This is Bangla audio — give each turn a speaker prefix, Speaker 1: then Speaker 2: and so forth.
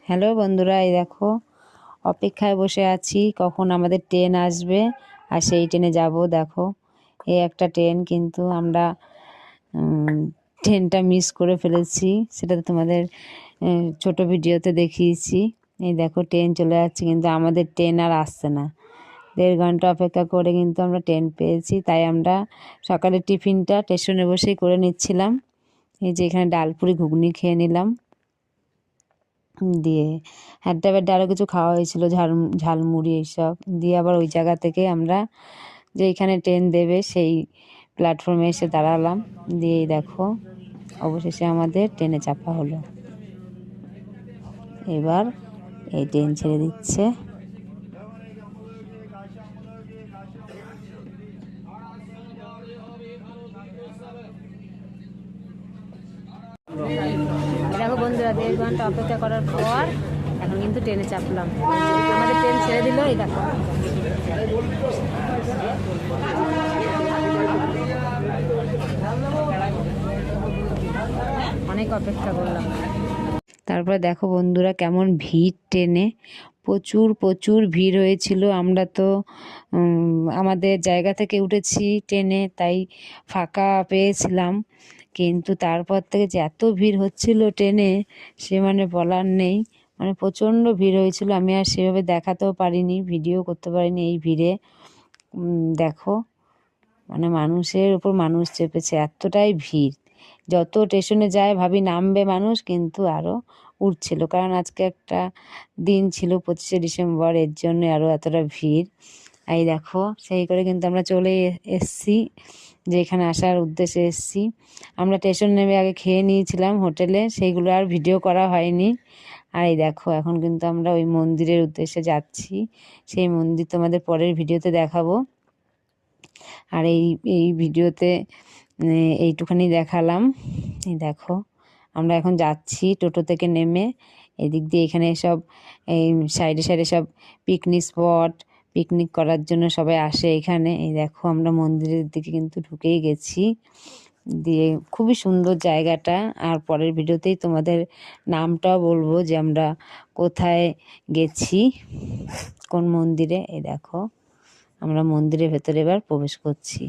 Speaker 1: হ্যালো বন্ধুরা, এই দেখো অপেক্ষায় বসে আছি কখন আমাদের ট্রেন আসবে আর সেই ট্রেনে যাব। দেখো এই একটা ট্রেন, কিন্তু আমরা ট্রেনটা মিস করে ফেলেছি। সেটা তো তোমাদের ছোট ভিডিওতে দেখিয়েছি। এই দেখো ট্রেন চলে যাচ্ছে, কিন্তু আমাদের ট্রেন আর আসছে না। 1.5 ঘন্টা অপেক্ষা করে কিন্তু আমরা ট্রেন পেয়েছি। তাই আমরা সকালের টিফিনটা স্টেশনে বসেই করে নিচ্ছিলাম। এই যে এখানে ডালপুরি ঘুগনি খেয়ে নিলাম, দিয়ে হ্যাড্ডা আরও কিছু খাওয়া হয়েছিল, ঝালমুড়ি এইসব দিয়ে। আবার ওই জায়গা থেকে আমরা যেইখানে ট্রেন দেবে সেই প্ল্যাটফর্মে এসে দাঁড়ালাম। দিয়ে দেখো অবশেষে আমাদের ট্রেনে চাপা হলো। এবার এই ট্রেন ছেড়ে দিচ্ছে। দেখো বন্ধুরা, 1.5 ঘন্টা অপেক্ষা করার পর এখন কিন্তু ট্রেনে চাপলাম। আমাদের ট্রেন ছেড়ে দিল। এই দেখো অনেক অপেক্ষা করলাম। তারপরে দেখো বন্ধুরা কেমন ভিড় ট্রেনে, প্রচুর ভিড় হয়েছিল। আমরা তো আমাদের জায়গা থেকে উঠেছি ট্রেনে, তাই ফাঁকা পেয়েছিলাম। কিন্তু তারপর থেকে যে এত ভিড় হচ্ছিল ট্রেনে, সে মানে বলার নেই। মানে প্রচণ্ড ভিড় হয়েছিল। আমি আর সেভাবে দেখাতেও পারিনি, ভিডিও করতে পারিনি এই ভিড়ে। দেখো মানে মানুষের উপর মানুষ চেপেছে, এতটাই ভিড়। যত স্টেশনে যায় ভাবি নামবে মানুষ, কিন্তু আরও উঠছিল। কারণ আজকে একটা দিন ছিল 25শে ডিসেম্বর, এর জন্য আরও এতটা ভিড়। এই দেখো সেই করে কিন্তু আমরা চলে এসছি, যেখানে আসার উদ্দেশ্যে এসছি। আমরা স্টেশন নেমে আগে খেয়ে নিয়েছিলাম হোটেলে, সেইগুলো আর ভিডিও করা হয়নি। আর এই দেখো এখন কিন্তু আমরা ওই মন্দিরের উদ্দেশ্যে যাচ্ছি। সেই মন্দির তোমাদের পরের ভিডিওতে দেখাবো। আর এই ভিডিওতে এইটুখানি দেখালাম। এই দেখো আমরা এখন যাচ্ছি টোটো থেকে নেমে। এদিক দিয়ে এখানে সব এই সাইডে সব পিকনিক স্পট, পিকনিক করার জন্য সবাই আসে এখানে। এই দেখো আমরা মন্দিরের দিকে কিন্তু ঢুকেই গেছি। দিয়ে খুবই সুন্দর জায়গাটা। আর পরের ভিডিওতেই তোমাদের নামটাও বলবো যে আমরা কোথায় গেছি, কোন মন্দিরে। এই দেখো আমরা মন্দিরের ভেতরে এবার প্রবেশ করছি।